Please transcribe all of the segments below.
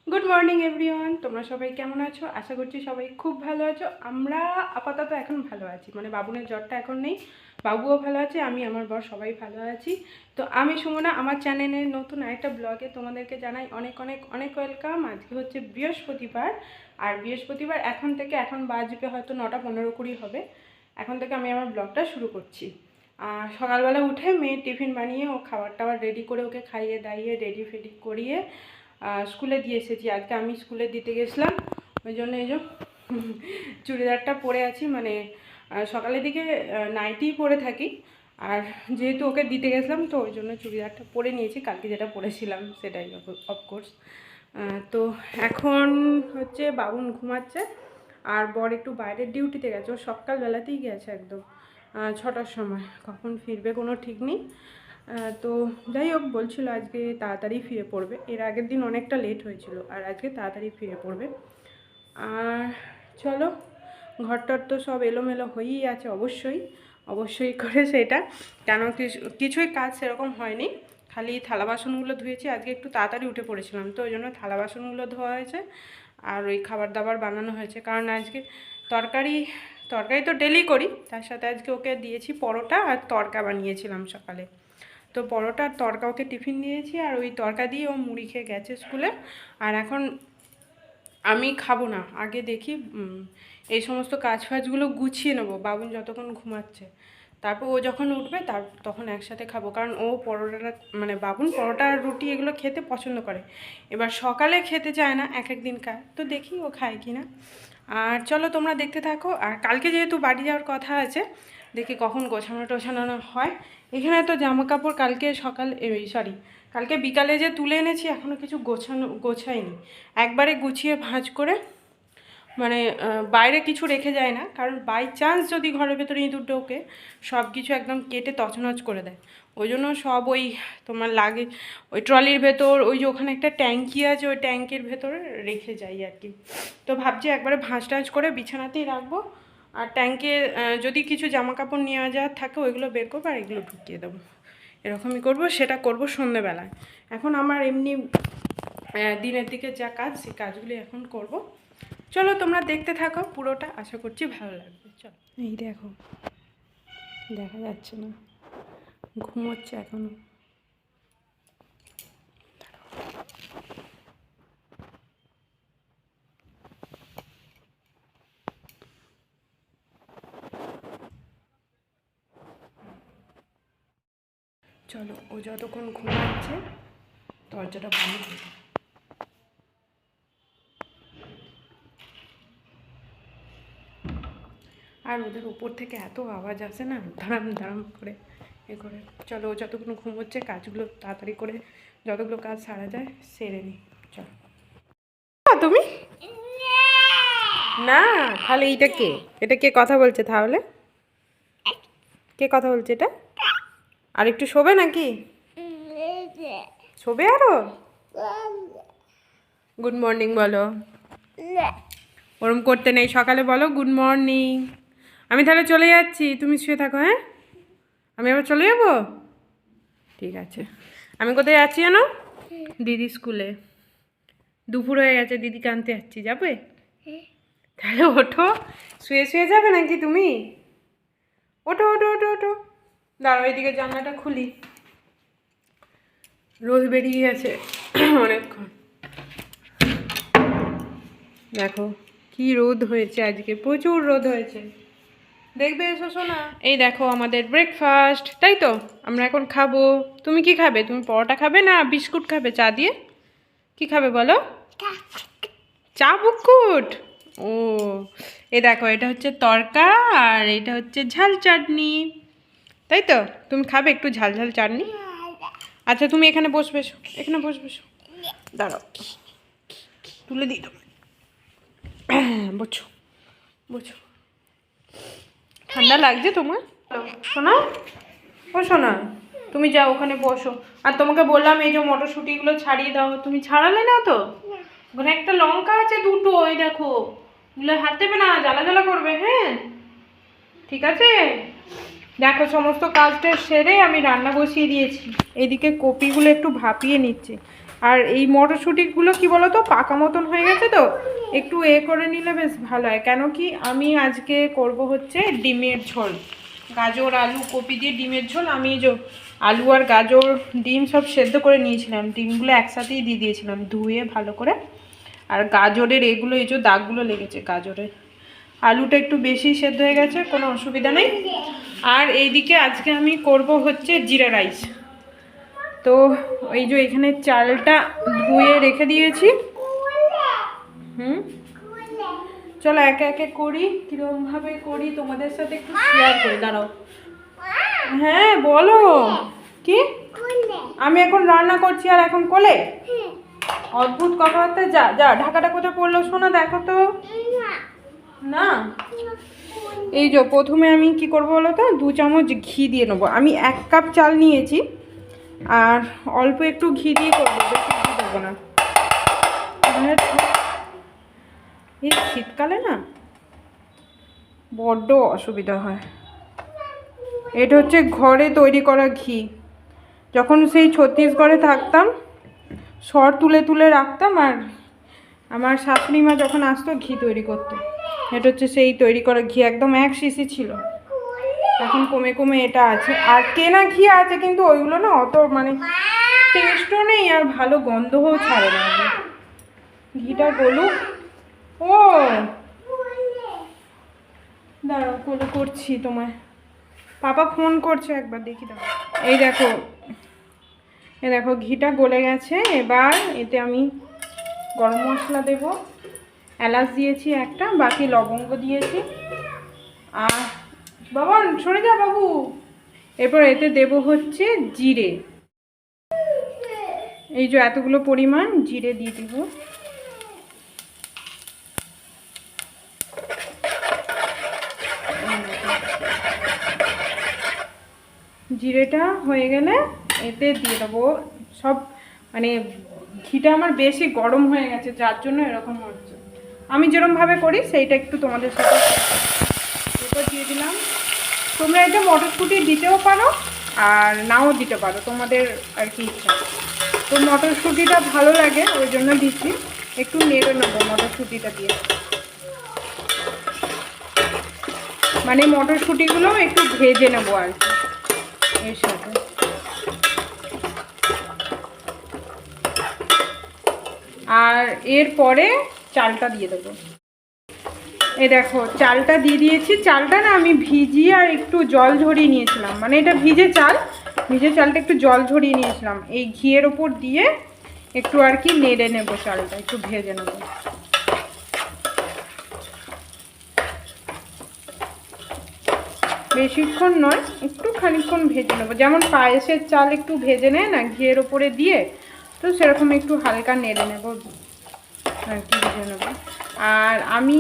Good morning everyone, তোমরা সবাই কেমন আছো? আশা করছি সবাই খুব ভালো আছো। আমরা আপাতত এখন ভালো আছি, মানে বাবুনের জ্বরটা এখন নেই, বাবুও ভালো আছে, আমি আমার বর সবাই ভালো আছি। তো আমি সুমনা, আমার চ্যানেলের নতুন আরেকটা ব্লগে তোমাদেরকে জানাই অনেক অনেক অনেক ওয়েলকাম। আজকে হচ্ছে বৃহস্পতিবার, আর বৃহস্পতিবার এখন বাজবে হয়তো 9:15-20 হবে। এখন থেকে আমি আমার ব্লগটা শুরু করছি। আর সকালবেলা উঠে মেয়ে টিফিন বানিয়ে ও খাবার টাবার রেডি করে ওকে খাইয়ে দাইয়ে রেডি ফেডি করিয়ে স্কুলে দিয়ে এসেছি। আজকে আমি স্কুলে দিতে গেছিলাম, ওই জন্য এই যে চুড়িদারটা পরে আছি, মানে সকালের দিকে নাইটিই পরে থাকি, আর যেহেতু ওকে দিতে গেছিলাম তো ওই জন্য চুড়িদারটা পরে নিয়েছি, কালকে যেটা পরেছিলাম সেটাই অফকোর্স। তো এখন হচ্ছে বাবুন ঘুমাচ্ছে, আর বর একটু বাইরের ডিউটিতে গেছে, ও সকালবেলাতেই গেছে একদম 6টার সময়, কখন ফিরবে কোনো ঠিক নেই। তো যাই হোক, বলছিল আজকে তাড়াতাড়ি ফিরে পড়বে, এর আগের দিন অনেকটা লেট হয়েছিল, আর আজকে তাড়াতাড়ি ফিরে পড়বে। আর চলো, ঘরটার তো সব এলোমেলো হয়েই আছে, অবশ্যই করে সেটা, কেন কিছুই কাজ সেরকম হয়নি, খালি থালা বাসনগুলো ধুয়েছি। আজকে একটু তাড়াতাড়ি উঠে পড়েছিলাম তো ওই জন্য থালা বাসনগুলো ধোয়া হয়েছে, আর ওই খাবার দাবার বানানো হয়েছে, কারণ আজকে তরকারি তো ডেলি করি, তার সাথে আজকে ওকে দিয়েছি পরোটা আর তরকা বানিয়েছিলাম সকালে। তো পরোটা আর তরকা ওকে টিফিন দিয়েছি, আর ওই তরকা দিয়ে ও মুড়ি খেয়ে গেছে স্কুলে। আর এখন আমি খাবো না, আগে দেখি এই সমস্ত কাজ ফাজগুলো গুছিয়ে নেবো বাবুন যতক্ষণ ঘুমাচ্ছে, তারপর ও যখন উঠবে তখন একসাথে খাবো, কারণ ও পরোটাটা, মানে বাবুন পরোটা আর রুটি এগুলো খেতে পছন্দ করে। এবার সকালে খেতে চায় না, এক দিন খায়, তো দেখি ও খায় কি না। আর চলো তোমরা দেখতে থাকো। আর কালকে যেহেতু বাড়ি যাওয়ার কথা আছে, দেখি কখন গোছানো টোছানো হয়। এখানে তো জামা কাপড় কালকে বিকালে যে তুলে এনেছি, এখনও কিছু গোছাইনি, একবারে গুছিয়ে ভাঁজ করে, মানে বাইরে কিছু রেখে যায় না, কারণ বাই চান্স যদি ঘরের ভেতরে ইঁদুর ঢোকে সব কিছু একদম কেটে তছনছ করে দেয়। ওই জন্য সব ওই তোমার লাগে ওই ট্রলির ভেতর, ওই যে ওখানে একটা ট্যাঙ্কি আছে, ওই ট্যাঙ্কের ভেতরে রেখে যাই আর কি। তো ভাবছি একবারে ভাঁজ টাঁজ করে বিছানাতেই রাখবো, আর ট্যাঙ্কে যদি কিছু জামা কাপড় নেওয়া যাওয়ার থাকে ওইগুলো বের করবো আর এগুলো ঢুকিয়ে দেবো, এরকমই করবো। সেটা করব সন্ধ্যেবেলায়। এখন আমার এমনি দিনের দিকে যা কাজ, সেই কাজগুলি এখন করব। চলো তোমরা দেখতে থাকো পুরোটা, আশা করছি ভালো লাগবে। চলো, এই দেখো, দেখা যাচ্ছে না, ঘুমোচ্ছে এখনো। চলো, ও যতক্ষণ ঘুমাচ্ছে দরজাটা বন্ধ করে দাও। আর ওদের উপর থেকে এত আওয়াজ আসে না, ধারাম ধারাম করে করে। চলো, ও যতক্ষণ ঘুমোচ্ছে কাজগুলো তাড়াতাড়ি করে যতগুলো কাজ সারা যায় সেরে নিই। চলো। তুমি না, তাহলে এটা কে কথা বলছে? তাহলে কে কথা বলছে এটা? আর একটু শোবে নাকি? শোবে আরো? গুড মর্নিং বলো। ওরম করতে নেই, সকালে বলো গুড মর্নিং। আমি তাহলে চলে যাচ্ছি, তুমি শুয়ে থাকো। হ্যাঁ, আমি আবার চলে যাবো, ঠিক আছে। আমি কোথায় যাচ্ছি জানো? দিদি স্কুলে। দুপুর হয়ে গেছে, দিদিকে আনতে যাচ্ছি, যাবে? তাহলে ওঠো, শুয়ে শুয়ে যাবে নাকি তুমি? ওঠো ওঠো ওঠো ওঠো, দাঁড়াও এইদিকে জানলাটা খুলি, রোদ বেরিয়ে গেছে অনেকক্ষণ। দেখো কি রোদ হয়েছে, আজকে প্রচুর রোদ হয়েছে, দেখবে এসো শোনা। এই দেখো আমাদের ব্রেকফাস্ট, তাই তো আমরা এখন খাবো। তুমি কি খাবে? তুমি পরোটা খাবে না বিস্কুট খাবে চা দিয়ে? কি খাবে বলো? চা বিস্কুট। ও, এ দেখো, এটা হচ্ছে তরকা আর এটা হচ্ছে ঝাল চাটনি, তাই তো? তুমি খাবে একটু ঝাল ঝাল চাটনি? আচ্ছা তুমি এখানে বসবে, এখানে বসবে, দাঁড়াও তুলে দিই তোমার, বসো বসো। ঠান্ডা লাগছে তোমার? শোনা, ও শোনা, তুমি যাও ওখানে বসো। আর তোমাকে বললাম এই যে মটরশুঁটিগুলো ছাড়িয়ে দাও, তুমি ছাড়ালে না তো। ওখানে একটা লঙ্কা আছে দুটো, ওই দেখো, ওগুলো হাত দেবে না, জ্বালা জ্বালা করবে। হ্যাঁ, ঠিক আছে। দেখো সমস্ত কাজটা সেরে আমি রান্না বসিয়ে দিয়েছি, এদিকে কপিগুলো একটু ভাপিয়ে নিচ্ছি, আর এই মটরশুঁটিগুলো কি বলো তো, পাকা মতন হয়ে গেছে তো, একটু করে নিলে বেশ ভালো হয়। কেন কি আমি আজকে করব হচ্ছে ডিমের ঝোল, গাজর আলু কপি দিয়ে ডিমের ঝোল। আমি যে আলু আর গাজর ডিম সব সেদ্ধ করে নিয়েছিলাম, ডিমগুলো একসাথেই দিয়ে দিয়েছিলাম ধুয়ে ভালো করে। আর গাজরের এগুলো, এই যে দাগগুলো লেগেছে গাজরের, আলুটা একটু বেশি সেদ্ধ হয়ে গেছে, কোনো অসুবিধা নেই। আর এইদিকে আজকে আমি করব হচ্ছে জিরা রাইস। তো ওই যে এখানে চালটা ধুয়ে রেখে দিয়েছি। চলো একে একে করি, কীরকমভাবে করি তোমাদের সাথে একটু শেয়ার করি, দাঁড়াও। হ্যাঁ বলো। কি? আমি এখন রান্না করছি আর এখন কোলে? অদ্ভুত কথাবার্তা। যা যা, ঢাকাটা কোথায় পড়লো শোনা, দেখো তো। না, এই যে প্রথমে আমি কি করবো বলো তো, 2 চামচ ঘি দিয়ে নেবো। আমি 1 কাপ চাল নিয়েছি, আর অল্প একটু ঘি দিয়ে করবো, বেশি ঘি দেবো না। এই শীতকালে না বড্ড অসুবিধা হয়। এটা হচ্ছে ঘরে তৈরি করা ঘি। যখন সেই ছত্তিশগড়ে থাকতাম, সর তুলে তুলে রাখতাম, আর আমার শাশুড়ি মা যখন আসতো ঘি তৈরি করতো, এটা হচ্ছে সেই তৈরি করা ঘি, একদম 1 শিশি ছিল। এখন কমে কমে এটা আছে, আর কেনা ঘি আছে, কিন্তু ওইগুলো না অত মানে টেস্টও নেই আর ভালো গন্ধও ছাড়ে না। ঘিটা গলুক। ও দাঁড়াও, কোলে করছি তোমায়, পাপা ফোন করছে, একবার দেখি দাও। এই দেখো, এই দেখো ঘিটা গলে গেছে। এবার এতে আমি গরম মশলা দেব, এলাচ দিয়েছি একটা, বাকি লবঙ্গ দিয়েছি। আর বাবা সরে যা বাবু। এরপর এতে দেব হচ্ছে জিরে, এই যে এতগুলো পরিমাণ জিরে দিয়ে দেব। জিরেটা হয়ে গেলে এতে দিয়ে দেবো সব, মানে ঘিটা আমার বেশি গরম হয়ে গেছে, যার জন্য এরকম হচ্ছে। আমি যেরকমভাবে করি সেইটা একটু তোমাদের সাথে এটা দিয়ে দিলাম। তোমরা এটা মটরশুঁটি দিতেও পারো আর নাও দিতে পারো, তোমাদের আর কি ইচ্ছা। তো মটরশুঁটিটা ভালো লাগে ওই জন্য দিচ্ছি। একটু নেড়ে নেবো মটরশুঁটিটা দিয়ে, মানে মটরশুঁটিগুলো একটু ভেজে নেবো আর কি এর সাথে। আর এরপরে চালটা দিয়ে দেবো। এই দেখো চালটা দিয়ে দিয়েছি। চালটা না আমি ভিজিয়ে আর একটু জল ঝরিয়ে নিয়েছিলাম, মানে এটা ভিজে চাল, ভিজে চালটা একটু জল ঝরিয়ে নিয়েছিলাম। এই ঘিয়ের ওপর দিয়ে একটু আর কি নেড়ে নেবো, চালটা একটু ভেজে নেবো। বেশিক্ষণ নয়, একটু খানিকক্ষণ ভেজে নেবো, যেমন পায়েসের চাল একটু ভেজে নেয় না ঘিয়ের ওপরে দিয়ে, তো সেরকম একটু হালকা নেড়ে নেবো আর কি, ভেজে নেবো। আর আমি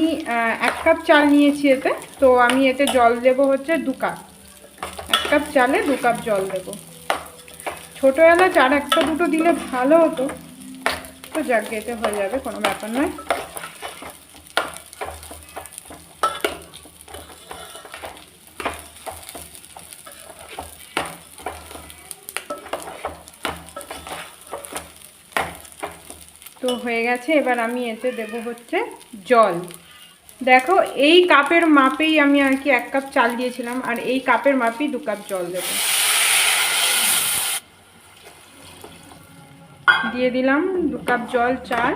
1 কাপ চাল নিয়েছি এতে, তো আমি এতে জল দেবো হচ্ছে 2 কাপ। 1 কাপ চালে 2 কাপ জল দেবো। ছোটো এলাচ আর 1টা 2টো দিলে ভালো হতো, তো যাক এতে হয়ে যাবে, কোনো ব্যাপার নয়। তো হয়ে গেছে। এবার আমি এতে দেবো হচ্ছে জল। দেখো এই কাপের মাপেই আমি আর কি 1 কাপ চাল দিয়েছিলাম, আর এই কাপের মাপেই 2 কাপ জল দেবো। দিয়ে দিলাম 2 কাপ জল চাল।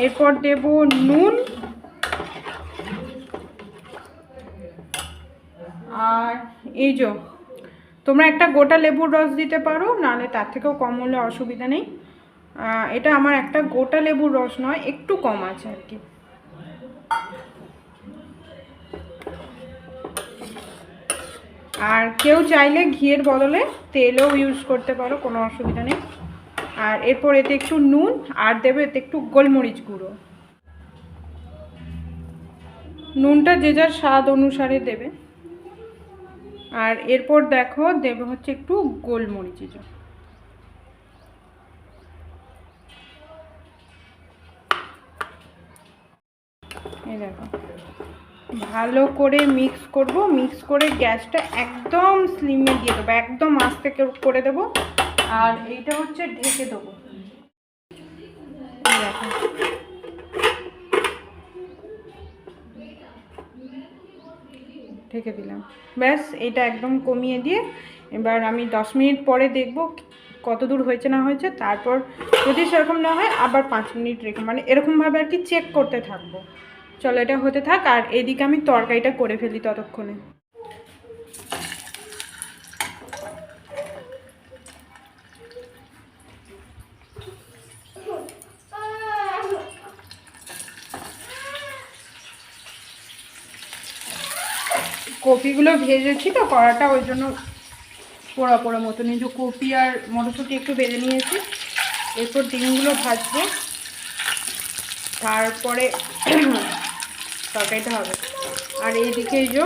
এরপর দেব নুন, আর এই যে তোমরা একটা গোটা লেবুর রস দিতে পারো, নাহলে তার থেকেও কম হলে অসুবিধা নেই। এটা আমার একটা গোটা লেবুর রস নয়, একটু কম আছে আর কি। আর কেউ চাইলে ঘিয়ের বদলে তেলও ইউজ করতে পারো, কোনো অসুবিধা নেই। আর এরপর এতে একটু নুন, আর দেবে এতে একটু গোলমরিচ গুঁড়ো। নুনটা যে যার স্বাদ অনুসারে দেবে। আর এরপর দেখো দেবে হচ্ছে একটু গোলমরিচ। এই দেখো ভালো করে মিক্স করব, মিক্স করে গ্যাসটা একদম স্লিমে দিয়ে দেবো, একদম আস্তে করে দেবো। আর এইটা হচ্ছে ঢেকে দেবো। ঢেকে দিলাম। ব্যাস এটা একদম কমিয়ে দিয়ে এবার আমি 10 মিনিট পরে দেখব কত দূর হয়েছে না হয়েছে। তারপর যদি সেরকম না হয় আবার 5 মিনিট রেখে মানে এরকমভাবে আর কি চেক করতে থাকবো। চলো এটা হতে থাক, আর এদিকে আমি তরকারিটা করে ফেলি ততক্ষণে। কপিগুলো ভেজেছি তো কড়াটা, ওই জন্য পোড়া পোড়া মতো নিয়ে যে কপি আর মটরশুঁটি একটু ভেজে নিয়েছি। এরপর ডিমগুলো ভাজবো, তারপরে তরকারিটা হবে। আর এইদিকে এই যে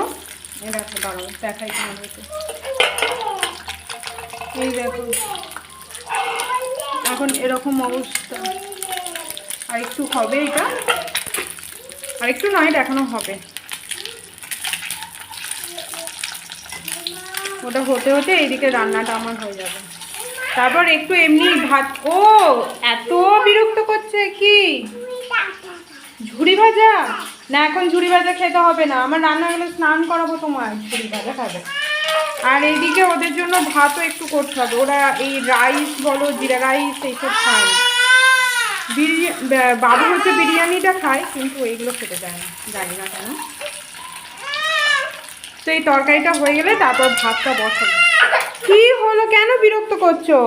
দেখো দাঁড়াবো দেখাই তোমাদেরকে, এই দেখো এখন এরকম অবস্থা। আর একটু হবে, এটা আর একটু নয় দেখানো হবে। ওটা হতে হতে এইদিকে রান্নাটা আমার হয়ে যাবে। তারপর একটু এমনি ভাত। ও এত বিরক্ত করছে কি ঝুড়ি ভাজা? না এখন ঝুড়ি ভাজা খেতে হবে না, আমার রান্না গেলে স্নান করাবো তোমার, ঝুড়ি ভাজা খাবে। আর এইদিকে ওদের জন্য ভাতও একটু করতে হবে, ওরা এই রাইস বলো জিরা রাইস এইসব খায় না। বাবু হচ্ছে বিরিয়ানিটা খায় কিন্তু এইগুলো খেতে চায় না, জানি না কেন। তো এই তরকারিটা হয়ে গেলে তারপর ভাতটা বসাবো। কি হলো, কেন বিরক্ত করছো?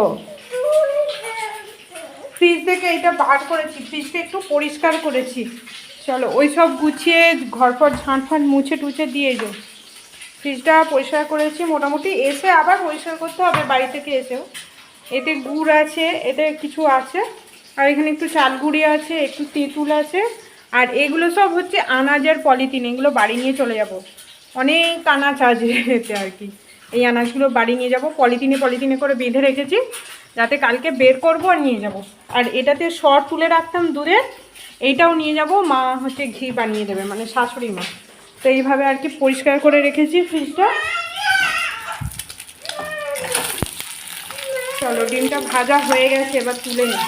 ফ্রিজ থেকে এটা বার করেছি, ফ্রিজটা একটু পরিষ্কার করেছি। চলো ওই সব গুছিয়ে ঘরপর ঝাঁটফাঁট মুছে টুছে দিয়ে যাও। ফ্রিজটা পরিষ্কার করেছি মোটামুটি, এসে আবার পরিষ্কার করতে হবে বাড়ি থেকে এসেও। এতে গুড় আছে, এতে কিছু আছে, আর এখানে একটু চাল গুঁড়ি আছে, একটু তেঁতুল আছে। আর এগুলো সব হচ্ছে আনাজের পলিথিন, এগুলো বাড়ি নিয়ে চলে যাব। অনেক আনাজ আছে এতে আর কি। এই আনাজগুলো বাড়ি নিয়ে যাব, পলিথিনে পলিথিনে করে বেঁধে রেখেছি যাতে কালকে বের করব আর নিয়ে যাব। আর এটাতে সর তুলে রাখতাম দুধের, এইটাও নিয়ে যাব, মা হচ্ছে ঘি বানিয়ে দেবে, মানে শাশুড়ি মা। তো এইভাবে আর কি পরিষ্কার করে রেখেছি ফ্রিজটা। চলো ডিমটা ভাজা হয়ে গেছে, এবার তুলে নিই।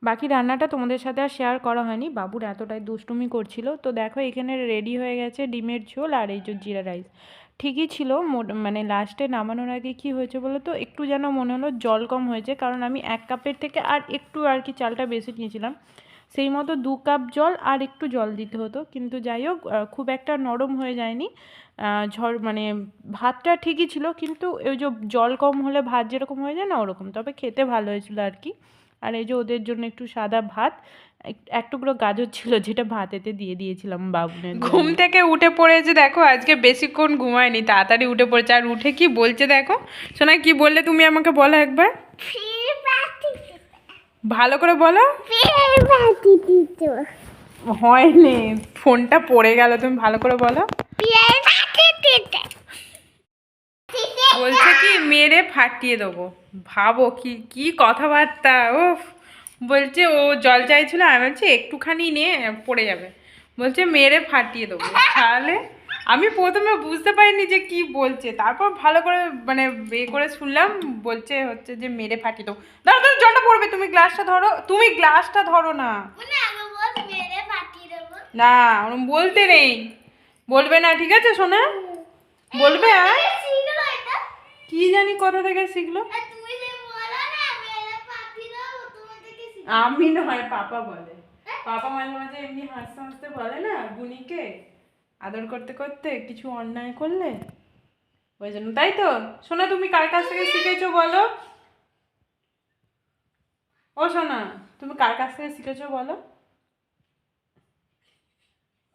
বাকি রান্নাটা তোমাদের সাথে আর শেয়ার করা হয়নি, বাবুর এতটাই দুষ্টুমি করছিল। তো দেখো এখানে রেডি হয়ে গেছে ডিমের ঝোল আর এই যে জিরা রাইস। ঠিকই ছিল, মানে লাস্টে নামানোর আগে কি হয়েছে বলো তো, একটু যেন মনে হলো জল কম হয়েছে, কারণ আমি 1 কাপের থেকে আর একটু আর কি চালটা বেশি নিয়েছিলাম। সেই মতো 2 কাপ জল আর একটু জল দিতে হতো, কিন্তু যাই হোক খুব একটা নরম হয়ে যায়নি। মানে ভাতটা ঠিকই ছিল, কিন্তু ওই যে জল কম হলে ভাত যেরকম হয়ে যায় না ওরকম, তবে খেতে ভালো হয়েছিল আর কি। আর এই যে ওদের জন্য একটু সাদা ভাত, এক টুকরো গাজর ছিল যেটা ভাতেতে দিয়ে দিয়েছিলাম বাবুনের। ঘুম থেকে উঠে পড়েছে দেখো, আজকে বেশিক্ষণ ঘুমায়নি, তাড়াতাড়ি উঠে পড়েছে। আর উঠে কি বলছে দেখো, শোনা কি বললে তুমি আমাকে বলো একবার, ভালো করে বলো। হয়নি, ফোনটা পড়ে গেল, তুমি ভালো করে বলো। বলছে কি মেরে ফাটিয়ে দেবো। ভাবো কি কি কথাবার্তা। ও বলছে ও জল চাইছিল, আমি বলছি একটুখানি নিয়ে পড়ে যাবে, বলছে মেরে ফাটিয়ে দেবো। তাহলে আমি প্রথমে বুঝতে পারিনি যে কি বলছে, তারপর ভালো করে মানে করে শুনলাম, বলছে হচ্ছে যে মেরে ফাটিয়ে দেবো। ধরো ধরো জলটা পড়বে, তুমি গ্লাসটা ধরো, তুমি গ্লাসটা ধরো না। না বলতে নেই, বলবে না, ঠিক আছে সোনা, বলবে। আর কি জানি কোথা থেকে শিখলো, আমি নয় পাপা বলে। পাপা মাঝে মাঝে এমনি হাসতে হাসতে বলে না বুনিকে আদর করতে করতে কিছু অন্যায় করলে, ওই জন্য। তাই তো সোনা, তুমি কার কাছ থেকে শিখেছো বলো? ও সোনা, তুমি কার কাছ থেকে শিখেছো বলো?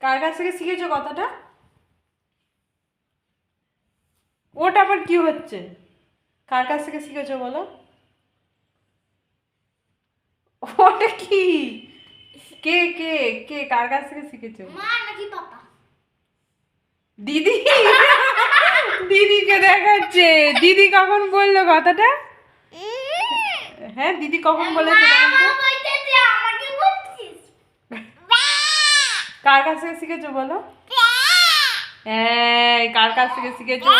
কার কাছ থেকে শিখেছো কথাটা? ওটা আবার কি হচ্ছে, কার কাছ থেকে শিখেছো বলো? ওটা কি, কে কে কে কার কাছ থেকে শিখেছো? মা নাকি পাপা? দিদি। দিদিকে দেখাচ্ছে, দিদি কখন বললো কথাটা? হ্যাঁ দিদি কখন বলেছে? কার কাছ থেকে শিখেছো বলো? এই কার কাছ থেকে শিখেছো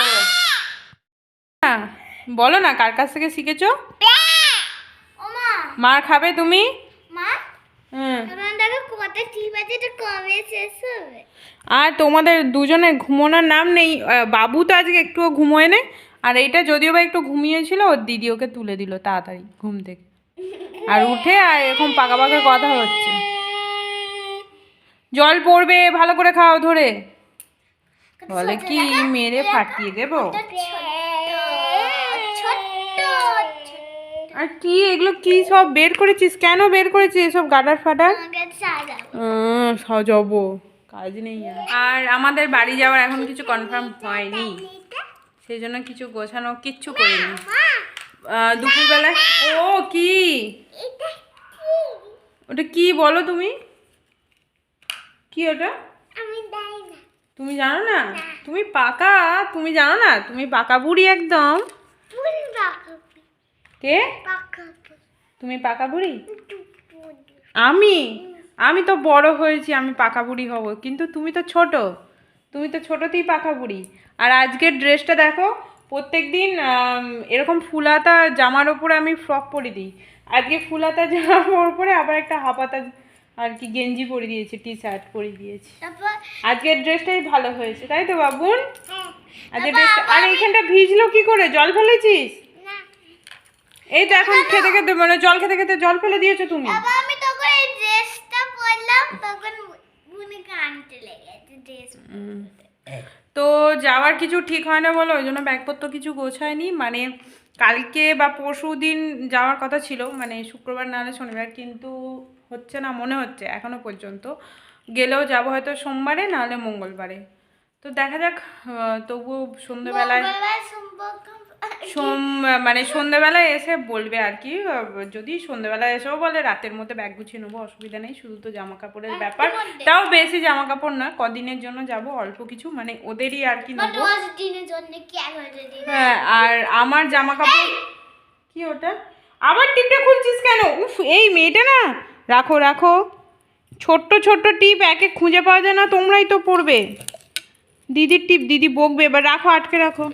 বলো না, কার কাছ থেকে শিখেছো? মার খাবে তুমি? হ্যাঁ কবে শেষ হবে? আর তোমাদের দুজনের ঘুমানোর নাম নেই। বাবু তো আজকে একটুও ঘুমোয় না, আর এইটা যদিও বা একটু ঘুমিয়েছিল, ওর দিদি ওকে তুলে দিল তাড়াতাড়ি ঘুম থেকে, আর উঠে আর এখন পাকা পাকা কথা হচ্ছে। জল পড়বে, ভালো করে খাও ধরে, বলে কি মেরে ফাটিয়ে দেবো। আর কি এগুলো কি সব বের করেছিস, কেন বের করেছিস এসব গাডার ফাটার? সাজাবো, কাজ নেই আর আমাদের বাড়ি যাওয়ার এখন কিছু কনফার্ম হয়নি, সেই জন্য কিছু গোছানো কিচ্ছু করিনি। দুপুরবেলায় ও কি ওটা কি বলো তুমি, কি ওটা? তুমি জানো না? তুমি পাকা, তুমি জানো না? তুমি পাকা বুড়ি একদম। কে? তুমি পাকা বুড়ি? আমি আমি তো বড় হয়েছি, আমি পাকা বুড়ি হব, কিন্তু তুমি তো ছোট, তুমি তো ছোটতেই পাকা বুড়ি। আর আজকের ড্রেসটা দেখো, প্রত্যেকদিন এরকম ফুলাতা জামার ওপরে আমি ফ্রক পরে দিই, আজকে ফুলাতা জামার ওপরে আবার একটা হাফাতা আর কি গেঞ্জি পরে দিয়েছি, টি শার্ট পরে দিয়েছি। আজকের ড্রেসটাই ভালো হয়েছে, তাই তো বাবুন? আজকের ড্রেসটা, আর এইখানটা ভিজলো কি করে, জল ফেলেছিস? এই তো এখন খেতে খেতে মানে জল খেতে খেতে জল ফেলে দিয়েছো তুমি। আমি তখন এই ড্রেসটা পরলাম, তখন বুনি কানতে লেগেছে ড্রেস। তো যাওয়ার কিছু ঠিক হয় না বলো, ওই জন্য ব্যাগপত্র কিছু গোছায়নি, মানে কালকে বা পরশু দিন যাওয়ার কথা ছিল, মানে শুক্রবার নাহলে শনিবার, কিন্তু হচ্ছে না মনে হচ্ছে এখনো পর্যন্ত। গেলেও যাবো হয়তো সোমবারে নাহলে মঙ্গলবারে, তো দেখা যাক। তবুও সন্ধ্যেবেলায় মানে সন্ধ্যেবেলায় এসে বলবে আর কি, যদি সন্ধ্যেবেলায় এসেও বলে রাতের মধ্যে ব্যাগ গুছিয়ে নেবো, অসুবিধা নেই, শুধু তো জামা কাপড়ের ব্যাপার, তাও বেশি জামা কাপড় নয়, কদিনের জন্য যাব, অল্প কিছু, মানে ওদেরই আর কি নেবো। হ্যাঁ, আর আমার জামা কাপড় কি ওটা আবার টিপটা খুলছিস কেন? উফ, এই মেয়েটা না, রাখো রাখো, ছোট্ট ছোট্ট টিপ একে খুঁজে পাওয়া যায় না, তোমরাই তো পড়বে। দিদির টিপ দিদি বকবে, এবার রাখো, আটকে রাখো।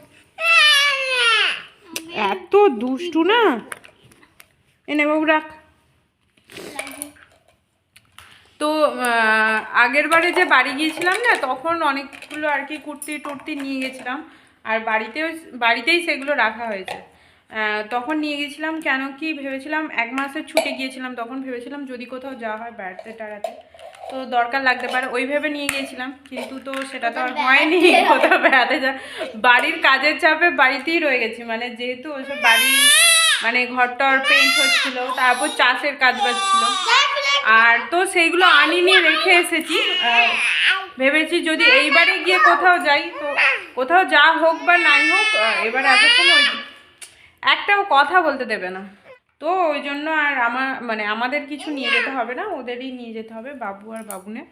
এত দুষ্টু না, এনে বাবু রাখ। তো আগের বারে যে বাড়ি গিয়েছিলাম না, তখন অনেকগুলো আর কি কুর্তি টুর্তি নিয়ে গেছিলাম, আর বাড়িতেই সেগুলো রাখা হয়েছে। তখন নিয়ে গেছিলাম কেন কি ভেবেছিলাম, 1 মাসের ছুটে গিয়েছিলাম, তখন ভেবেছিলাম যদি কোথাও যাওয়া হয় বেড়াতে টাড়াতে তো দরকার লাগতে পারে, ওই ভেবে নিয়ে গিয়েছিলাম, কিন্তু তো সেটা তো আর হয়নি। কোথাও বেড়াতে বাড়ির কাজের চাপে বাড়িতেই রয়ে গেছি, মানে যেহেতু ওইসব বাড়ি মানে ঘরটার পেইন্ট হচ্ছিল, তারপর চাষের কাজ বাজছিল, আর তো সেইগুলো আনিনি, রেখে এসেছি। ভেবেছি যদি এইবারে গিয়ে কোথাও যাই, তো কোথাও যা হোক বা নাই হোক, এবার এতক্ষণ একটাও কথা বলতে দেবে না, তো ওই জন্য আর আমাদের কিছু নিয়ে যেতে হবে না, ওদেরই নিয়ে যেতে হবে, বাবু আর বাবুনের,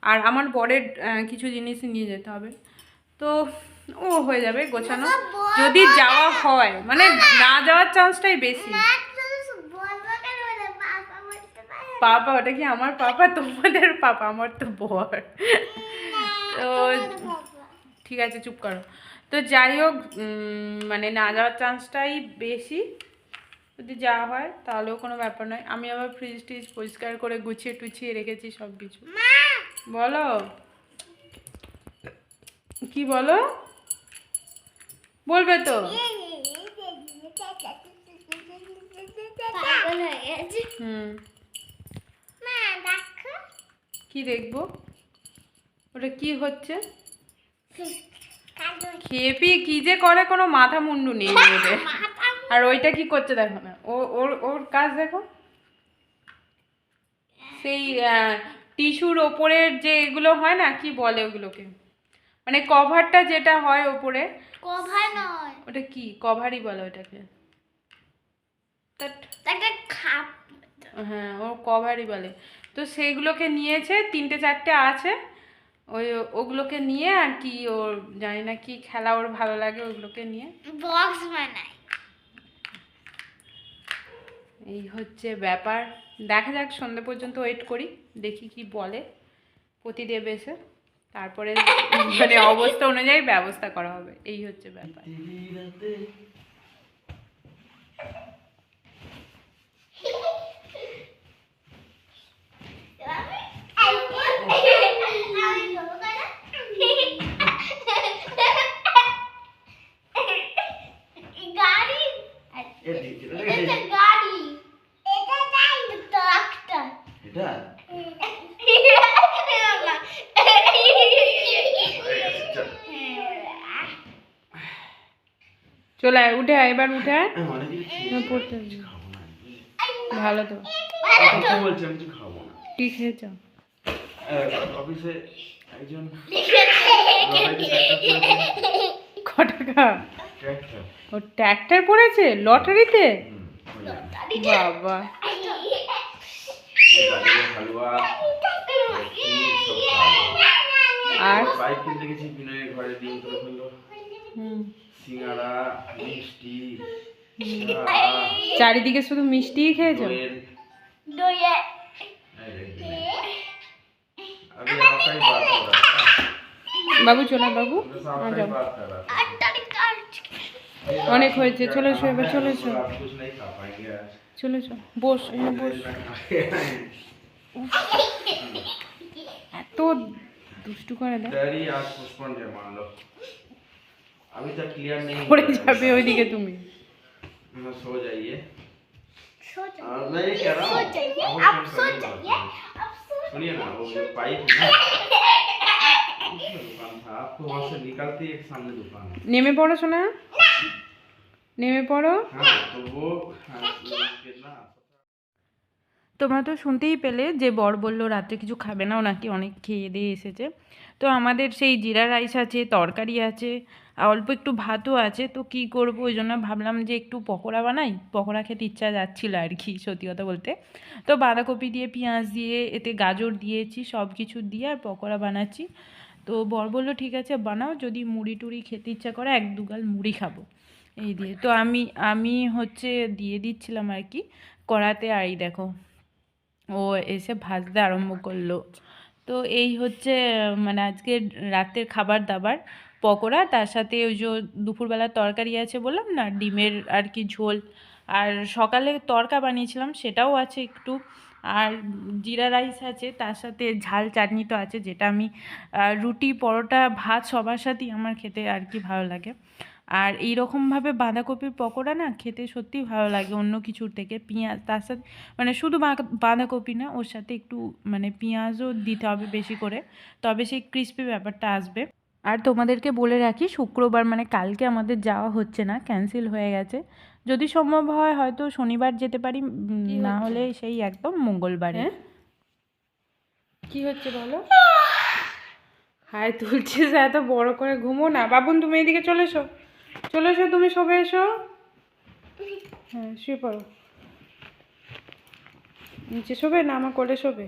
আর আমার বরের কিছু জিনিস নিয়ে যেতে হবে, তো ও হয়ে যাবে গোছানো, যদি যাওয়া হয়, মানে না যাওয়ার চান্সটাই বেশি। পাপা, ওটা কি আমার পাপা? তোমাদের পাপা, আমার তো বর। তো ঠিক আছে, চুপ করো। তো যাই হোক, মানে না যাওয়ার চান্সটাই বেশি, যদি যাওয়া হয় তাহলেও কোনো ব্যাপার নয়। আমি আবার ফ্রিজ ট্রিজ পরিষ্কার করে গুছিয়ে টুছিয়ে রেখেছি সব কিছু। বলো কি বলো, বলবে তো? কি দেখবো, ওটা কি হচ্ছে? খেপি কি যে করে, কোনো মাথা মুন্ডু নেই ওদের। আর ওইটা কি করছে দেখো না, ওর কাজ দেখো, সেই টিস্যুর ওপরের যে এগুলো হয় না, কি বলে ওগুলোকে, মানে কভারটা যেটা হয় ওপরে, কভার নয় ওটা কি, কভারই বলে ওটাকে, হ্যাঁ ও কভারই বলে। তো সেইগুলোকে নিয়েছে, 3টে 4টে আছে, ওগুলোকে নিয়ে আর কি, ওর জানি না কি খেলা ওর ভালো লাগে, ওগুলোকে নিয়ে বক্স বানায়। এই হচ্ছে ব্যাপার, দেখা যাক, সন্ধ্যে পর্যন্ত ওয়েট করি, দেখি কি বলে প্রতিদেব এসে, তারপরে মানে অবস্থা অনুযায়ী ব্যবস্থা করা হবে, এই হচ্ছে ব্যাপার। এটা চলে আয়, উঠে আয়, এবার উঠে আয়। অনেক না, পড়তে হবে। খাবো না ভালো তো। কি বলছি আমি কিছু খাবো না কি খেয়েছ? অফিসে একজন ক টাকা? ও ট্র্যাক্টর পড়েছে লটারিতে? বাবা, হালুয়া আর বাইক কিনতে গেছি, বিনয়ের ঘরে ডিম তুলে ফেললো, হুম, সিঙ্গারা, মিষ্টি, চারিদিকে শুধু মিষ্টিই খেয়েছো? দইয়ের अभी आपका ही बात हो रहा है বাবু চলে, বাবু बस आपका ही যাও। बात कर रहा था অনেক হয়েছে, চলে এসো এবার, চলে এসো, आप कुछ नहीं खा पाएंगे आज চলে এসো, বস, এখানে বস। এত দুষ্টু করে দেয়, डैडी आज पोस्टपोन है मान लो अभी तक क्लियर नहीं পড়ে যাবে ओइदिके তুমি। हुआ सो जाइए और मैं ये कह रहा हूँ आप सो जाइए सुनिए ना वो जो पाइप है ना उसमें दुकान था आपको वहाँ से निकलते ही एक सामने दुकान है নেমে পড়ো শোনা, নেমে পড়ো। हाँ तो वो कितना তোমরা তো শুনতেই পেলে যে বর বলল রাত্রে কিছু খাবে না, ও নাকি অনেক খেয়ে দিয়ে এসেছে। তো আমাদের সেই জিরা রাইস আছে, তরকারি আছে, আর অল্প একটু ভাতও আছে। তো কি করব, ওই জন্য ভাবলাম যে একটু পকোড়া বানাই, পকোড়া খেতে ইচ্ছা যাচ্ছিল আর কি, সত্যি কথা বলতে। তো বাঁধাকপি দিয়ে, পেঁয়াজ দিয়ে, এতে গাজর দিয়েছি, সব কিছু দিয়ে আর পকোড়া বানাচ্ছি। তো বর বললো ঠিক আছে বানাও, যদি মুড়ি টুড়ি খেতে ইচ্ছা করে এক দুগাল মুড়ি খাবো এই দিয়ে। তো আমি হচ্ছে দিয়ে দিচ্ছিলাম আর কি কড়াতে, আর এই দেখো ও এসে ভাজতে আরম্ভ করলো। তো এই হচ্ছে মানে আজকে রাতের খাবার দাবার, পকোড়া, তার সাথে ওই যে দুপুরবেলার তরকারি আছে বললাম না, ডিমের আর কি ঝোল, আর সকালে তড়কা বানিয়েছিলাম সেটাও আছে একটু, আর জিরা রাইস আছে, তার সাথে ঝাল চাটনি তো আছে, যেটা আমি রুটি, পরোটা, ভাত সবার সাথেই আমার খেতে আর কি ভালো লাগে। আর এই রকমভাবে বাঁধাকপির পকোড়া না খেতে সত্যিই ভালো লাগে অন্য কিছুর থেকে। পেঁয়াজ তার সাথে মানে শুধু বাঁধাকপি না, ওর সাথে একটু মানে পেঁয়াজও দিতে হবে বেশি করে, তবে সেই ক্রিস্পি ব্যাপারটা আসবে। আর তোমাদেরকে বলে রাখি, শুক্রবার মানে কালকে আমাদের যাওয়া হচ্ছে না, ক্যান্সেল হয়ে গেছে। যদি সম্ভব হয় হয়তো শনিবার যেতে পারি, না হলে সেই একদম মঙ্গলবারে। কি হচ্ছে বলো? হাই তুলছিস, এত বড় করে ঘুমো না। বাবুন তুমি এইদিকে চলে এসো, চলে এসো, তুমি শোবে এসো। হ্যাঁ শুয়ে পড়ো, নিচে শোবে না আমার কোলে শোবে?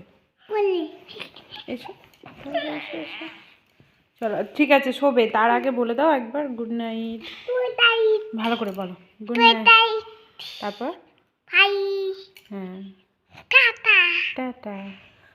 এসো এসো এসো, চলো ঠিক আছে শোবে, তার আগে বলে দাও একবার গুড নাইট, ভালো করে বলো গুড নাইট, তারপর হ্যাঁ টাটা।